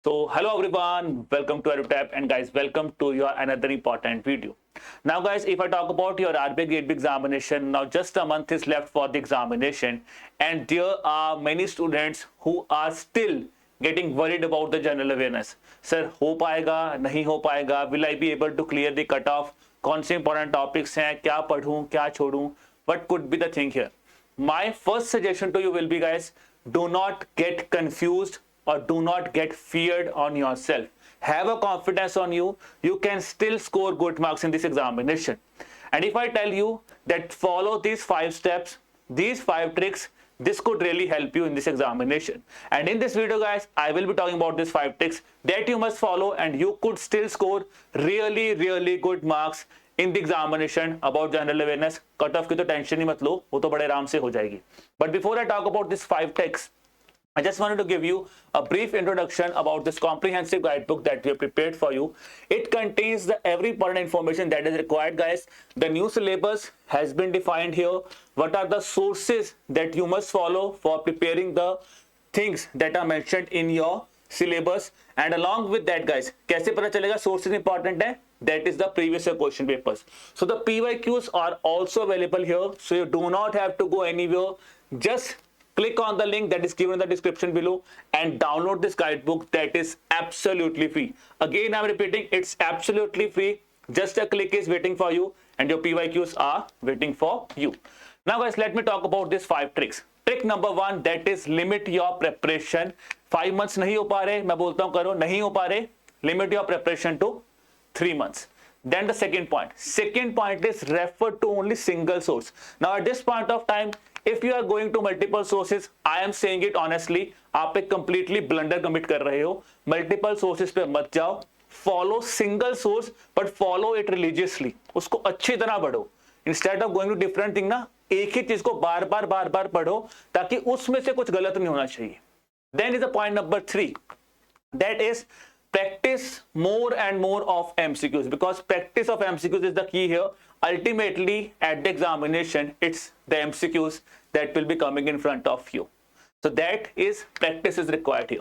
So hello everyone, welcome to EduTap, and guys, welcome to your another important video. Now guys, if I talk about your RBI Grade B examination, now just a month is left for the examination, and there are many students who are still getting worried about the general awareness. Sir, हो पाएगा नहीं हो पाएगा? Will I be able to clear the cutoff? कौन से important topics हैं? क्या पढ़ूं क्या छोड़ूं? What could be the thing here? My first suggestion to you will be, guys, do not get confused or do not get feared on yourself. Have a confidence on you. You can still score good marks in this examination. And if I tell you that follow these 5 steps, these 5 tricks, this could really help you in this examination. And in this video, guys, I will be talking about these 5 tricks that you must follow, and you could still score really good marks in the examination about general awareness. Cut off की तो tension ही मत लो, वो तो बड़े आराम से हो जाएगी. But before I talk about these 5 tricks, I just wanted to give you a brief introduction about this comprehensive guidebook that we have prepared for you. It contains every important information that is required, guys. The new syllabus has been defined here. What are the sources that you must follow for preparing the things that are mentioned in your syllabus? And along with that, guys, कैसे पता चलेगा sources important है? That is the previous year question papers. So the PYQs are also available here. So you do not have to go anywhere. Just click on the link that is given in the description below and download this guidebook that is absolutely free. Again, I'm repeating, it's absolutely free. Just a click is waiting for you and your PYQs are waiting for you. Now guys, let me talk about these 5 tricks. Trick number 1, that is limit your preparation. 5 months नहीं हो पा रहे, मैं बोलता हूं करो, नहीं हो पा रहे, limit your preparation to 3 months. Then the second point is refer to only single source. Now at this point of time, if you are going to multiple sources, I am saying it honestly, आप एक completely blunder commit कर रहे हो. Multiple sources पे मत जाओ. Follow single source, but follow it religiously. उसको अच्छी तरह पढ़ो. Instead of going to different thing ना, एक ही चीज को बार बार पढ़ो ताकि उसमें से कुछ गलत नहीं होना चाहिए. Then is the point number 3. That is practice more and more of MCQs, because practice of MCQs is the key here. Ultimately, at the examination, it's the MCQs that will be coming in front of you. So that is practice is required here.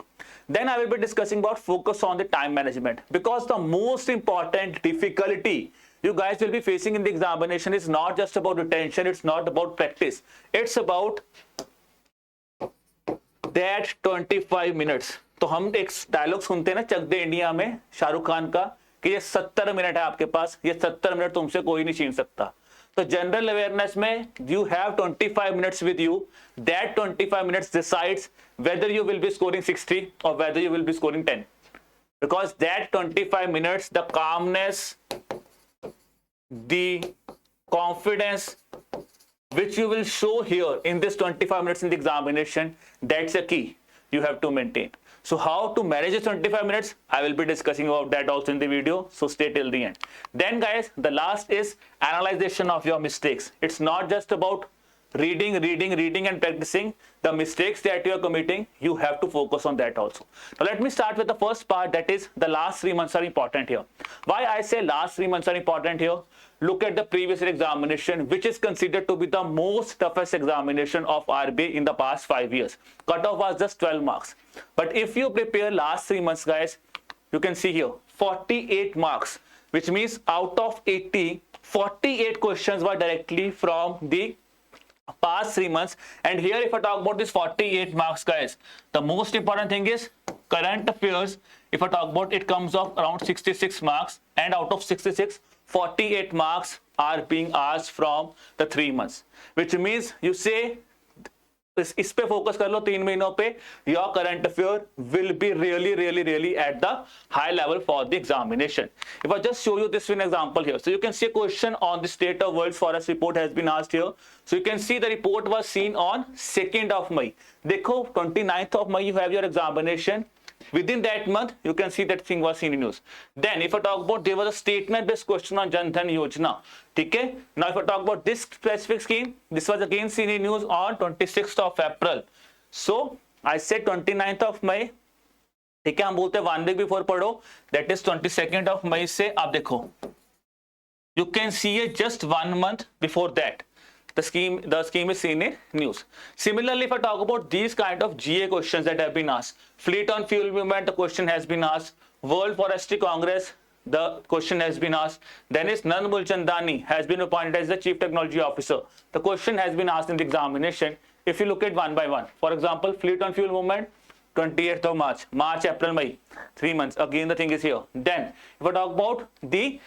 Then I will be discussing about focus on the time management, because the most important difficulty you guys will be facing in the examination is not just about retention, it's not about practice, it's about that 25 minutes. तो हम एक dialogue सुनते हैं ना चक दे India में शाहरुख खान का कि ये 70 मिनट है आपके पास, ये 70 मिनट तुमसे कोई नहीं छीन सकता. तो जनरल अवेयरनेस में you have 25 minutes with you. That 25 minutes decides whether you will be scoring 60 or whether you will be scoring 10, because that 25 minutes, the calmness, the confidence which you will show here in this 25 minutes in the examination, that's a key you have to maintain. So how to manage this 25 minutes, I will be discussing about that also in the video, so stay till the end. Then guys, the last is analyzation of your mistakes. It's not just about reading and practicing. The mistakes that you are committing, you have to focus on that also. Now let me start with the first part, that is the last 3 months are important here. Why I say last 3 months are important here? Look at the previous year examination, which is considered to be the most toughest examination of RBI in the past 5 years. Cutoff was just 12 marks. But if you prepare last 3 months, guys, you can see here 48 marks, which means out of 80, 48 questions were directly from the past 3 months. And here if I talk about this 48 marks, guys, the most important thing is current affairs. If I talk about it, comes off around 66 marks, and out of 66, 48 marks are being asked from the 3 months, which means you say इस पे focus कर लो 3 महीनों पे. Your current affair will be really at the high level for the examination. If I just show you this in example here, so you can see a question on the state of world forest report has been asked here. So you can see the report was seen on 2nd of May. देखो 29th of May you have your examination. Within that month, you can see that thing was seen in news. Then, if I talk about, there was a statement-based question on Jan Dhan Yojana. Okay? Now, if I talk about this specific scheme, this was again seen in news on 26th of April. So, I said 29th of May. ठीक है, हम बोलते हैं 1 week before पढ़ो. That is 22nd of May से आप देखो. You can see it just 1 month before that. the scheme is seen in news. Similarly, if I talk about these kind of GA questions that have been asked, fleet on fuel movement, the question has been asked. World Forestry Congress, the question has been asked. Then is Nand Mulchandani has been appointed as the Chief Technology Officer. The question has been asked in the examination. If you look at one by one, for example, fleet on fuel movement, 28th of March, April, May, 3 months. Again, the thing is here. Then, if I talk about the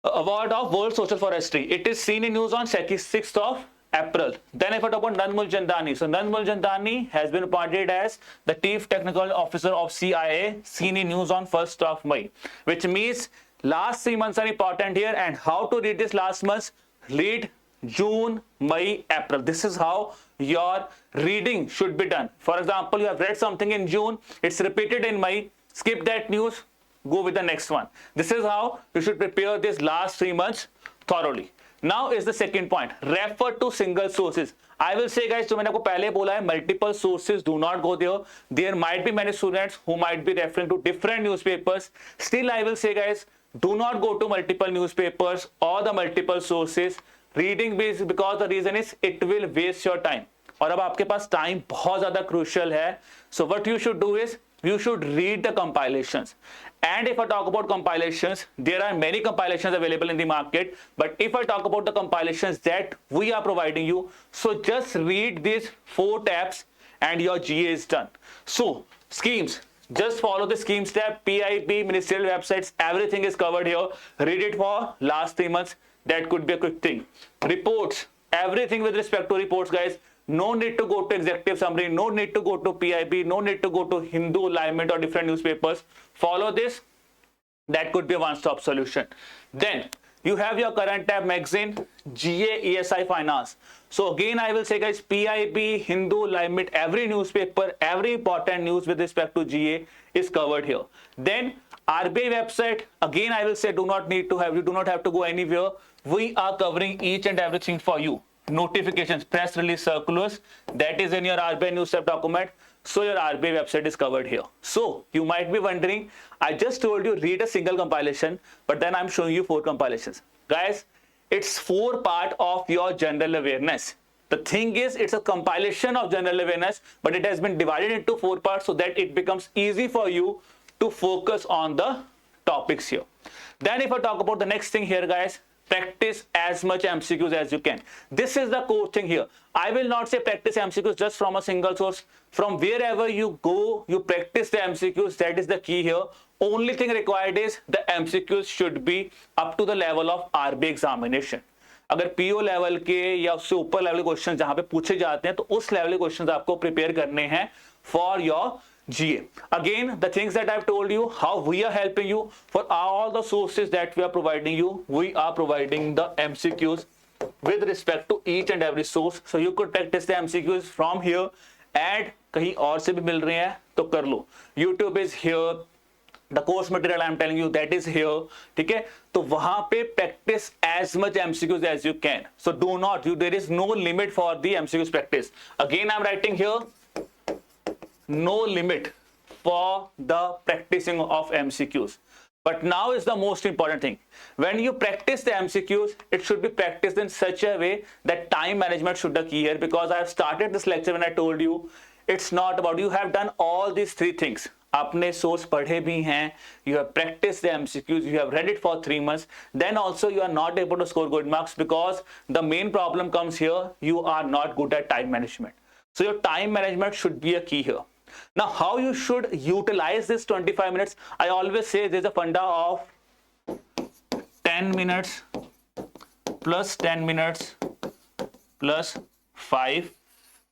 award of World Social Forestry, it is seen in news on 6th of April. Then if I talk about Nand Mulchandani, so Nand Mulchandani has been appointed as the Chief Technical Officer of CIA, seen in news on 1st of May, which means last 3 months are important here. And how to read this last month? Read June, May, April. This is how your reading should be done. For example, you have read something in June, it's repeated in May, skip that news, go with the next one. This is how you should prepare this last 3 months thoroughly. Now is the second point, refer to single sources. I will say guys, जो मैंने आपको पहले बोला है, multiple sources, do not go there. There might be many students who might be referring to different newspapers. Still I will say guys, do not go to multiple newspapers or the multiple sources. Reading because the reason is it will waste your time. और अब आपके पास time बहुत ज्यादा crucial है. So what you should do is you should read the compilations. And if I talk about compilations, there are many compilations available in the market. But if I talk about the compilations that we are providing you, so just read these 4 tabs and your GA is done. So schemes, just follow the schemes tab, PIB, ministerial websites, everything is covered here. Read it for last 3 months. That could be a quick thing. Reports, everything with respect to reports, guys. No need to go to executive summary, no need to go to PIB, no need to go to Hindu, Alignment or different newspapers. Follow this. That could be a one-stop solution. Then you have your current tab magazine, GA, ESI, Finance. So again, I will say guys, PIB, Hindu, Alignment, every newspaper, every important news with respect to GA is covered here. Then RBI website, again, I will say you do not have to go anywhere. We are covering each and everything for you. Notifications, press release, circulars, that is in your RBI news tab document. So your RBI website is covered here. So you might be wondering, I just told you read a single compilation, but then I'm showing you 4 compilations. Guys, it's 4 part of your general awareness. The thing is, it's a compilation of general awareness, but it has been divided into 4 parts so that it becomes easy for you to focus on the topics here. Then if I talk about the next thing here, guys, practice as much MCQs as you can. This is the core thing here. I will not say practice MCQs just from a single source. From wherever you go, you practice the MCQs. That is the key here. Only thing required is the MCQs should be up to the level of RBI examination. अगर PO level के या उससे ऊपर level के question जहां पे पूछे जाते हैं, तो उस लेवल के क्वेश्चंस आपको प्रिपेयर करने हैं for your GA. Again, the things that I've told you, how we are helping you for all the sources that we are providing you, we are providing the MCQs with respect to each and every source. So you could practice the MCQs from here and कहीं और से भी मिल रहे हैं तो कर लो. YouTube is here, the course material I'm telling you that is here. ठीक है, तो वहां पे practice as much MCQs as you can. So do not, there is no limit for the MCQs practice. Again, I'm writing here, no limit for the practicing of MCQs. But now is the most important thing. When you practice the MCQs, it should be practiced in such a way that time management should be key here, because I have started this lecture when I told you it's not about you have done all these 3 things. आपने source पढ़े भी हैं, you have practiced the MCQs, you have read it for 3 months, then also you are not able to score good marks, because the main problem comes here, you are not good at time management. So your time management should be a key here. Now, how you should utilize this 25 minutes? I always say there's a funda of 10 minutes plus 10 minutes plus 5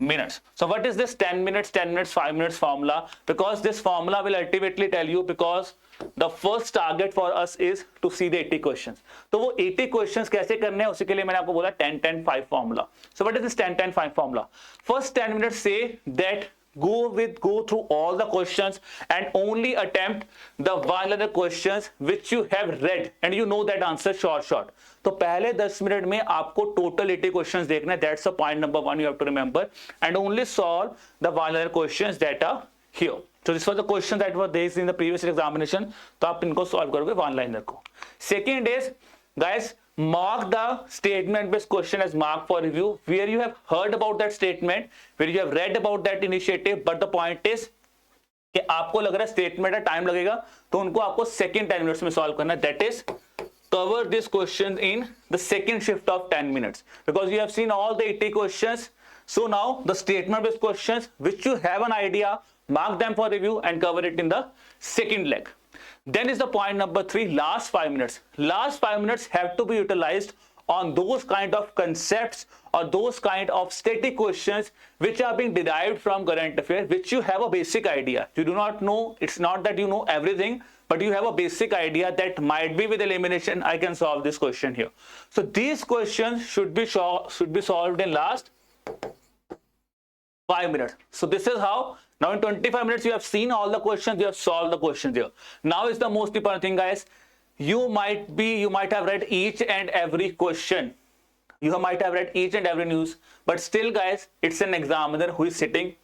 minutes. So what is this 10 minutes, 5 minutes formula? Because this formula will ultimately tell you, because the first target for us is to see the 80 questions. तो वो 80 questions कैसे करने हैं, उसी के लिए मैंने आपको बोला 10-10-5 formula. So what is this 10-10-5 formula? First 10 minutes say that go through all the questions and only attempt the one other questions which you have read and you know that answer short. तो पहले 10 minute में आपको total 80 questions देखना है. That's the point number 1 you have to remember, and only solve the one other questions that are here. So this was the question that were there in the previous examination. तो आप इनको solve करोगे one liner को. Second is, guys, mark the statement based question as mark for review, where you have heard about that statement, where you have read about that initiative, but the point is कि आपको लग रहा है statement है time लगेगा, तो उनको आपको सेकंड 10 मिनट्स में सॉल्व करना है. That is cover this question in the second shift of 10 minutes, because you have seen all the 80 questions. So now the statement based questions which you have an idea, mark them for review and cover it in the second leg. Then is the point number 3, last 5 minutes. Last 5 minutes have to be utilized on those kind of concepts or those kind of static questions which are being derived from current affairs, which you have a basic idea. You do not know, it's not that you know everything, but you have a basic idea that might be with elimination I can solve this question here. So these questions should be solved in last 5 minutes. So this is how. Now in 25 minutes you have seen all the questions, you have solved the questions here. Now is the most important thing, guys. You might have read each and every question, you might have read each and every news, but still, guys, it's an examiner who is sitting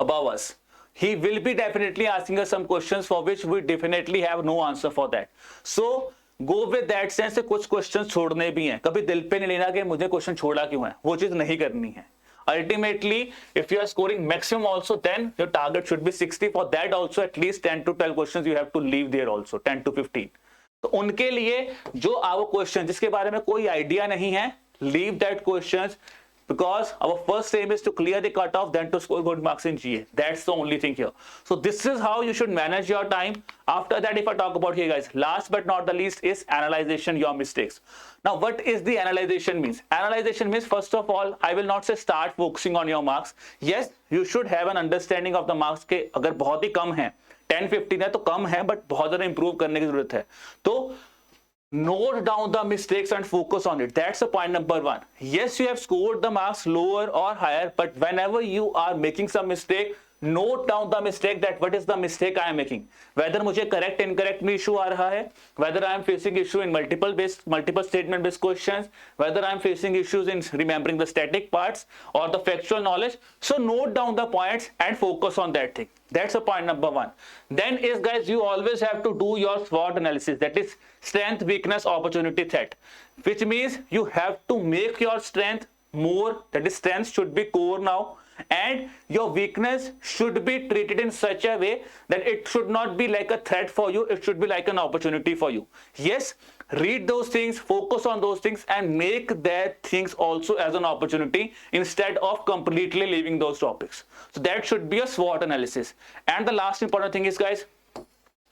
above us. He will be definitely asking us some questions for which we definitely have no answer for that. So go with that sense. कुछ questions छोड़ने भी हैं, कभी दिल पे नहीं लेना कि मुझे क्वेश्चन छोड़ा क्यों है, वो चीज नहीं करनी है. Ultimately, if you are scoring maximum also, then your target should be 60. For that also, at least 10 to 12 questions you have to leave there also, 10 to 15. तो उनके लिए जो आपको क्वेश्चन जिसके बारे में कोई आइडिया नहीं है, leave that questions, because our first aim is to clear the cutoff, then to score good marks in GA. That's the only thing here. So this is how you should manage your time. After that, if I talk about here, guys, last but not the least is analyzation your mistakes. Now, what is the analyzation means? Analyzation means, first of all, I will not say start focusing on your marks. Yes, you should have an understanding of the marks के अगर बहुत ही कम है, 10-15 है तो कम है, but बहुत ज़्यादा improve करने की जरूरत है. तो note down the mistakes and focus on it. That's the point number 1. Yes, you have scored the marks lower or higher, but whenever you are making some mistake, note down the mistake, that what is the mistake I am making. Whether मुझे correct incorrect में issue आ रहा है, whether I am facing issue in multiple statement based questions, whether I am facing issues in remembering the static parts or the factual knowledge. So note down the points and focus on that thing. That's the point number 1. Then is, guys, you always have to do your SWOT analysis. That is strength, weakness, opportunity, threat, which means you have to make your strength more. That is, strength should be core now, and your weakness should be treated in such a way that it should not be like a threat for you, it should be like an opportunity for you. Yes, read those things, focus on those things, and make that things also as an opportunity instead of completely leaving those topics. So that should be a SWOT analysis. And the last important thing is, guys,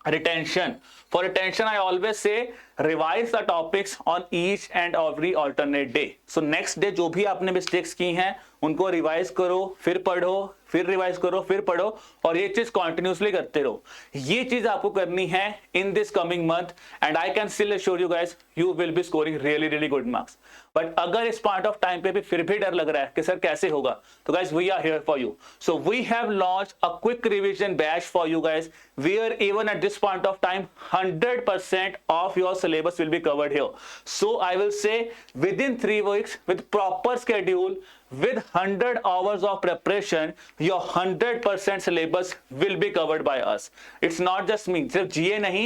retention. For retention, I always say revise the topics on each and every alternate day. So next day जो भी आपने mistakes की हैं उनको revise करो, फिर पढ़ो, फिर रिवाइज करो, फिर पढ़ो, और ये चीज कंटिन्यूसली करते रहो. ये चीज आपको करनी है in this coming month, and I can still assure you guys, you will be scoring really good marks. But अगर इस पॉइंट ऑफ टाइम पे भी फिर भी डर लग रहा है कि सर कैसे होगा, तो guys we are here for you. So we have launch a quick revision batch for you guys, where even at this point of time 100% of your syllabus will be covered here. So I will say within 3 weeks with proper schedule, with 100 hours of preparation, your 100% syllabus will be covered by us. It's not just me, सिर्फ GA नहीं,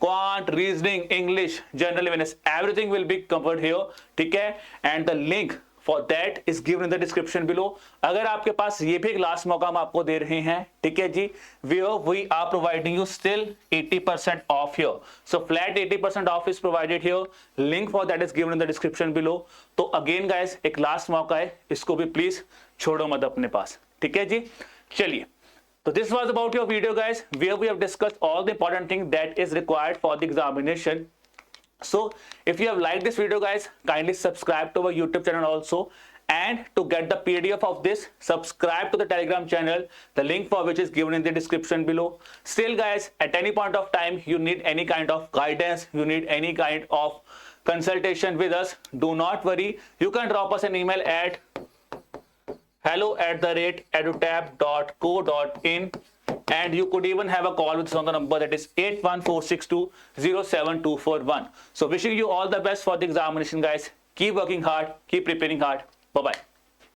quant, reasoning, English, general awareness, everything will be covered here. ठीक है? And the link for that is given in the description below. अगर आपके पास ये भी एक last मौका हम आपको दे रहे हैं, ठीक है जी, we are providing you still 80% off here. So flat 80% off is provided here. Link for that is given in the description below. तो again guys, एक लास्ट मौका है, इसको भी प्लीज छोड़ो मत अपने पास. ठीक है जी, चलिए. So this was about your video, guys, where we have discussed all the important things that is required for the examination. So if you have liked this video, guys, kindly subscribe to our YouTube channel also, and to get the PDF of this, subscribe to the Telegram channel, the link for which is given in the description below. Still guys, at any point of time you need any kind of guidance, you need any kind of consultation with us, do not worry, you can drop us an email at hello@edutab.co.in, and you could even have a call with us on the number that is 81462072441. So wishing you all the best for the examination, guys. Keep working hard, keep preparing hard. Bye bye.